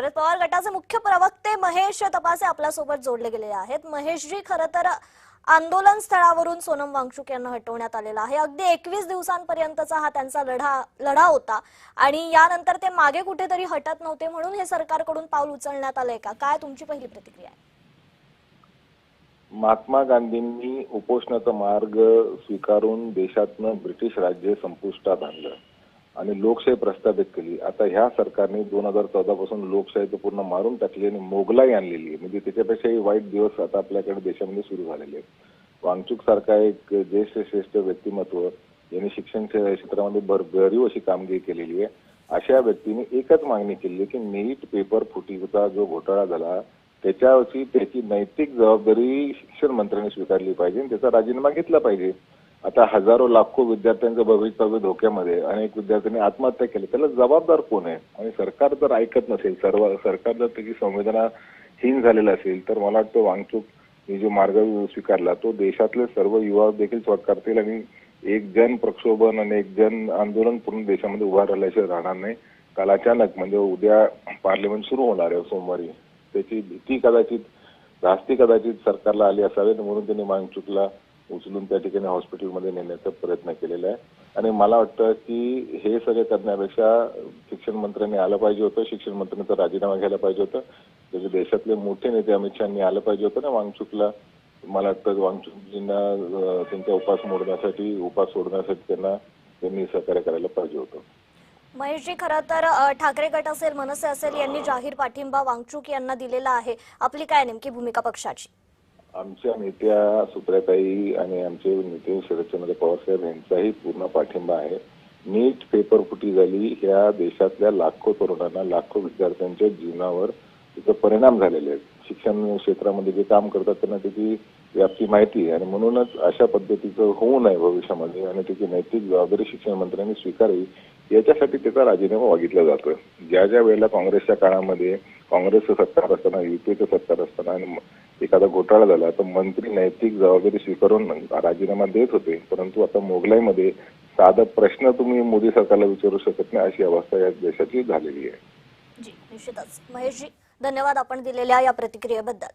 शरद पवार गटाचे मुख्य प्रवक्ते महेश तपासे आपल्यासोबत जोडले गेलेले आहेत। महेशजी, खरं तर आंदोलन स्थळावरून सोनम वांगचुक यांना हटवण्यात आलेला आहे। अगदी 21 दिवसांपर्यंतचा हा त्यांचा लढा होता आणि यानंतर ते मागे कुठेतरी हटत नव्हते, म्हणून हे सरकारकडून पाऊल उचलण्यात आलंय का? काय तुमची पहिली प्रतिक्रिया आहे? महात्मा गांधींनी उपोषणाचा मार्ग स्वीकारून देशातनं ब्रिटिश राज्य संपुष्टात आणलं आणि लोकशाही प्रस्थापित केली। आता ह्या सरकारने 2014 पासून लोकशाही तर पूर्ण मारून टाकली आणि मोगलाई आणलेली आहे। म्हणजे त्याच्यापेक्षाही वाईट दिवस आता आपल्याकडे देशामध्ये सुरू झालेले आहेत। वांगचुक सारखा एक श्रेष्ठ व्यक्तिमत्व यांनी शिक्षण क्षेत्रामध्ये भरभरीव अशी कामगिरी केलेली आहे। अशा व्यक्तीने एकच मागणी केली की नीट पेपर फुटीचा जो घोटाळा झाला त्याची नैतिक जबाबदारी शिक्षण मंत्र्यांनी स्वीकारली पाहिजे, त्याचा राजीनामा घेतला पाहिजे। आता हजारो लाखो विद्यार्थ्यांचं भवितव्य धोक्यामध्ये, अनेक विद्यार्थ्यांनी आत्महत्या केली, त्याला जबाबदार कोण आहे? आणि सरकार जर ऐकत नसेल, सरकार जर त्याची संवेदनाहीन झालेला असेल, तर मला वाटतं वांगचुक जो मार्ग स्वीकारला तो देशातले सर्व युवा देखील स्वीकारतील आणि एक जन प्रक्षोभन आणि एक जन आंदोलन पूर्ण देशामध्ये उभा राहिल्याशिवाय राहणार नाही। काल अचानक म्हणजे उद्या पार्लिमेंट सुरू होणार आहे सोमवारी, त्याची भीती कदाचित सरकारला आली असावी, म्हणून त्यांनी वांगचुकला उचलून त्या ठिकाणी हॉस्पिटलमध्ये नेण्याचा प्रयत्न केलेला आहे। आणि मला वाटतं की हे सगळे करण्यापेक्षा शिक्षण मंत्र्यांनी आलं पाहिजे होतं, शिक्षण मंत्र्यांचा राजीनामा घ्यायला पाहिजे होतं, त्याचे देशातले मोठे नेते अमित शहानी आलं पाहिजे होतं ना वांगचुकला। मला वाटतं वांगचुकजींना त्यांचा उपास सोडण्यासाठी त्यांनी सहकार्य करायला पाहिजे होतं। महेशजी, खरं तर ठाकरे गट असेल, मनसे असेल यांनी जाहीर पाठिंबा वांगचुक यांना दिलेला आहे। आपली काय नेमकी भूमिका पक्षाची? आमच्या नेत्या सुप्रियाताई आणि आमचे नेते शरदचंद्र पवार साहेब यांचाही पूर्ण पाठिंबा आहे। नीट पेपर फुटी झाली, ह्या देशातल्या लाखो तरुणांना, लाखो विद्यार्थ्यांच्या जीवनावर त्याचा परिणाम झालेले आहेत। शिक्षण क्षेत्रामध्ये जे काम करतात त्यांना त्याची व्याप्ती माहिती आहे आणि म्हणूनच अशा पद्धतीचं होऊ नये भविष्यामध्ये आणि त्याची नैतिक जबाबदारी शिक्षण मंत्र्यांनी स्वीकारावी, याच्यासाठी त्याचा राजीनामा मागितला जातोय। ज्या वेळेला काँग्रेसच्या काळामध्ये काँग्रेसचं सरकार असताना, युपीचं सरकार असताना एखादा घोटाळा झाला तर मंत्री नैतिक जबाबदारी स्वीकारून राजीनामा देत होते, परंतु आता मोगलाईमध्ये साधा प्रश्न तुम्ही मोदी सरकारला विचारू शकत नाही अशी अवस्था या देशाची झालेली आहे। जी, निश्चितच। महेशजी, धन्यवाद आपण दिलेल्या या प्रतिक्रियेबद्दल।